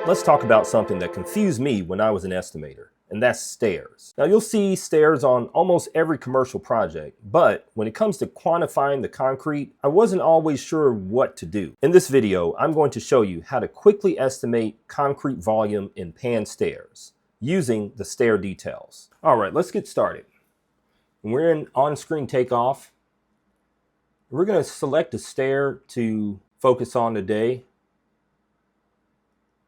Let's talk about something that confused me when I was an estimator, and that's stairs. Now you'll see stairs on almost every commercial project, but when it comes to quantifying the concrete, I wasn't always sure what to do. In this video, I'm going to show you how to quickly estimate concrete volume in pan stairs using the stair details. All right, let's get started. We're in on-screen Takeoff. We're going to select a stair to focus on today.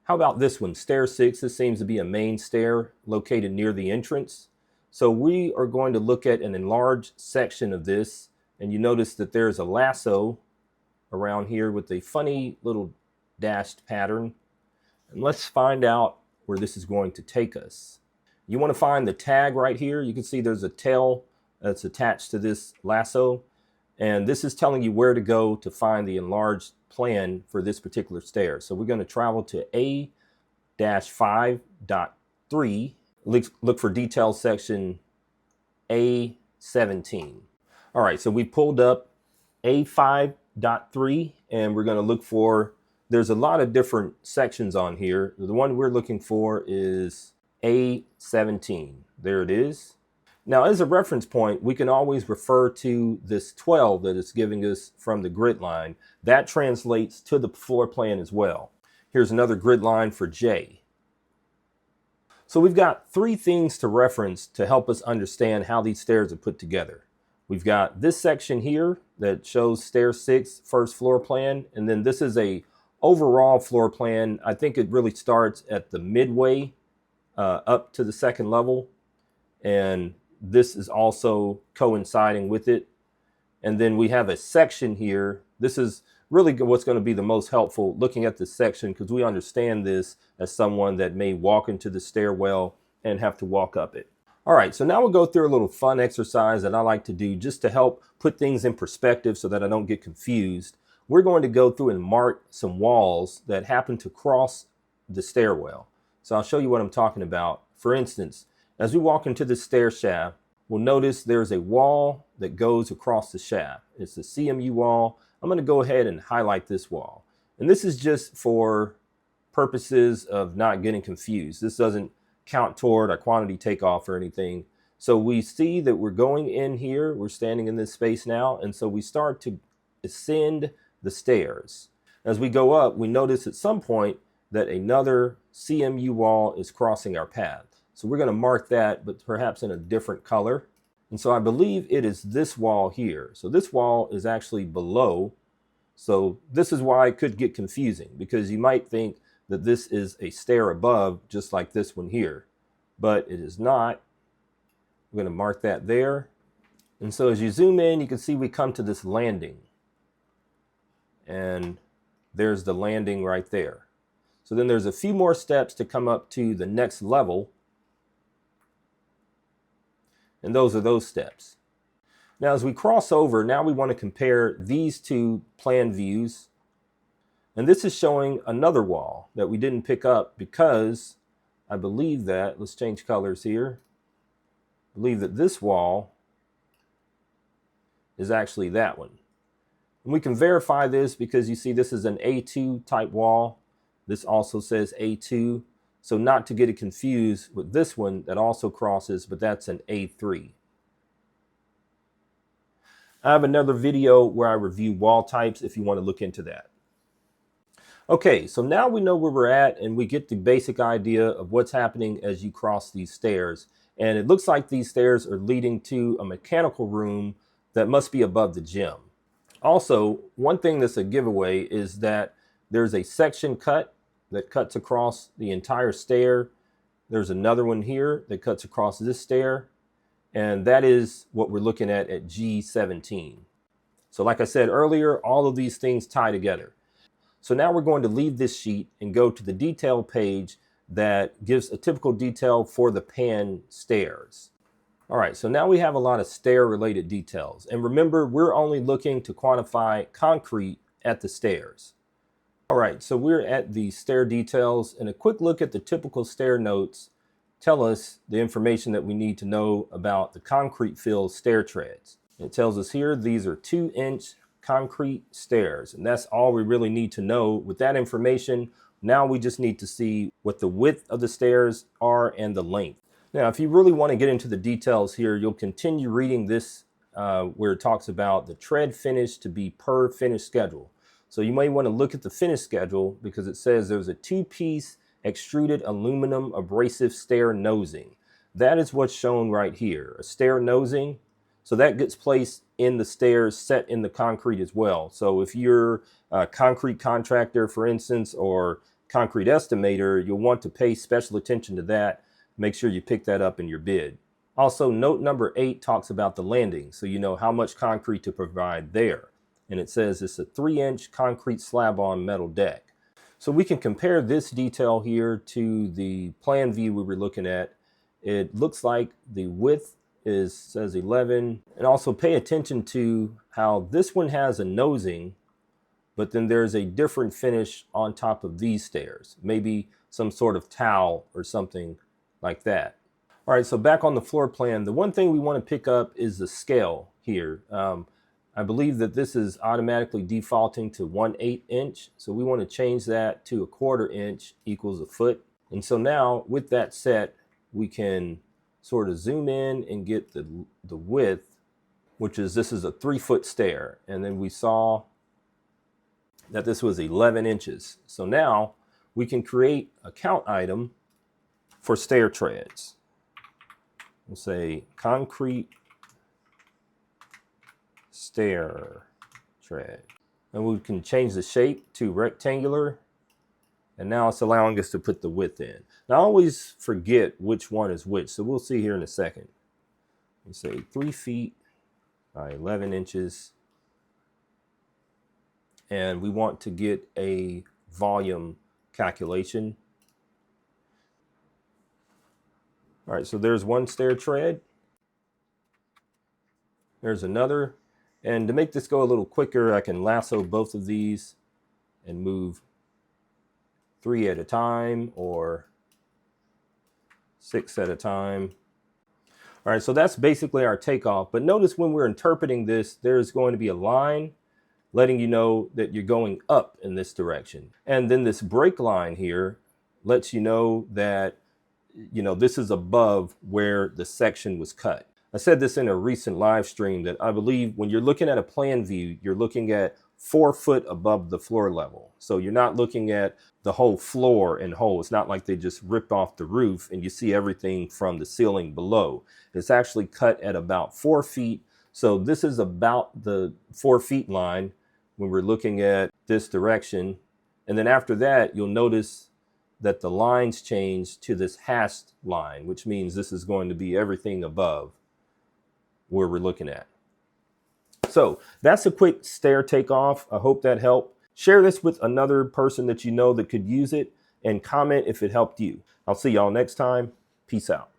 How about this one, stair 6? This seems to be a main stair located near the entrance. So we are going to look at an enlarged section of this, and you notice that there's a lasso around here with a funny little dashed pattern. And let's find out where this is going to take us. You want to find the tag right here. You can see there's a tail that's attached to this lasso, and this is telling you where to go to find the enlarged plan for this particular stair. So we're going to travel to A-5.3, look for detail section A17. All right, so we pulled up A5.3 and we're going to look for, there's a lot of different sections on here. The one we're looking for is A17. There it is. Now, as a reference point, we can always refer to this 12 that it's giving us from the grid line. That translates to the floor plan as well. Here's another grid line for J. So we've got three things to reference to help us understand how these stairs are put together. We've got this section here that shows stair 6 first floor plan, and then this is a overall floor plan. I think it really starts at the midway up to the second level, and this is also coinciding with it. And then we have a section here. This is really what's going to be the most helpful, looking at this section, because we understand this as someone that may walk into the stairwell and have to walk up it. All right, so now we'll go through a little fun exercise that I like to do just to help put things in perspective so that I don't get confused. We're going to go through and mark some walls that happen to cross the stairwell. So I'll show you what I'm talking about. For instance, as we walk into the stair shaft, we'll notice there's a wall that goes across the shaft. It's the CMU wall. I'm going to go ahead and highlight this wall. And this is just for purposes of not getting confused. This doesn't count toward our quantity takeoff or anything. So we see that we're going in here. We're standing in this space now. And so we start to ascend the stairs. As we go up, we notice at some point that another CMU wall is crossing our path. So we're going to mark that, but perhaps in a different color. And so I believe it is this wall here. So this wall is actually below. So this is why it could get confusing, because you might think that this is a stair above, just like this one here, but it is not. We're going to mark that there. And so as you zoom in, you can see we come to this landing. And there's the landing right there. So then there's a few more steps to come up to the next level. And those are those steps. Now, as we cross over, now we want to compare these two plan views. And this is showing another wall that we didn't pick up because I believe that, let's change colors here. I believe that this wall is actually that one. And we can verify this because you see this is an A2 type wall. This also says A2. So not to get it confused with this one that also crosses, but that's an A3. I have another video where I review wall types if you want to look into that. Okay, so now we know where we're at and we get the basic idea of what's happening as you cross these stairs. And it looks like these stairs are leading to a mechanical room that must be above the gym. Also, one thing that's a giveaway is that there's a section cut that cuts across the entire stair. There's another one here that cuts across this stair. And that is what we're looking at G17. So like I said earlier, all of these things tie together. So now we're going to leave this sheet and go to the detail page that gives a typical detail for the pan stairs. All right, so now we have a lot of stair related details. And remember, we're only looking to quantify concrete at the stairs. All right, so we're at the stair details, and a quick look at the typical stair notes tell us the information that we need to know about the concrete filled stair treads. It tells us here these are 2-inch concrete stairs, and that's all we really need to know. With that information, Now we just need to see what the width of the stairs are and the length. Now, if you really want to get into the details here, you'll continue reading this where it talks about the tread finish to be per finish schedule. So you may want to look at the finish schedule because it says there's a 2-piece extruded aluminum abrasive stair nosing. That is what's shown right here, a stair nosing. So that gets placed in the stairs set in the concrete as well. So if you're a concrete contractor, for instance, or concrete estimator, you'll want to pay special attention to that. Make sure you pick that up in your bid. Also, note number 8 talks about the landing, so you know how much concrete to provide there. And it says it's a 3-inch concrete slab-on metal deck. So we can compare this detail here to the plan view we were looking at. It looks like the width says 11. And also pay attention to how this one has a nosing, but then there's a different finish on top of these stairs. Maybe some sort of towel or something like that. All right, so back on the floor plan, the one thing we want to pick up is the scale here. I believe that this is automatically defaulting to 1/8 inch. So we want to change that to 1/4 inch equals a foot. And so now with that set, we can sort of zoom in and get the width, which is, this is a 3-foot stair. And then we saw that this was 11 inches. So now we can create a count item for stair treads. We'll say concrete stair tread. And we can change the shape to rectangular. And now it's allowing us to put the width in. Now I always forget which one is which, so we'll see here in a second. We say 3 feet by 11 inches. And we want to get a volume calculation. All right, so there's one stair tread. There's another. And to make this go a little quicker, I can lasso both of these and move 3 at a time or 6 at a time. All right, so that's basically our takeoff. But notice when we're interpreting this, there's going to be a line letting you know that you're going up in this direction. And then this break line here lets you know that, you know, this is above where the section was cut. I said this in a recent live stream that I believe when you're looking at a plan view, you're looking at 4 foot above the floor level. So you're not looking at the whole floor and whole. It's not like they just ripped off the roof and you see everything from the ceiling below. It's actually cut at about 4 feet. So this is about the 4 feet line when we're looking at this direction. And then after that, you'll notice that the lines change to this hashed line, which means this is going to be everything above where we're looking at. So that's a quick stair takeoff. I hope that helped. Share this with another person that you know that could use it, and comment if it helped you. I'll see y'all next time. Peace out.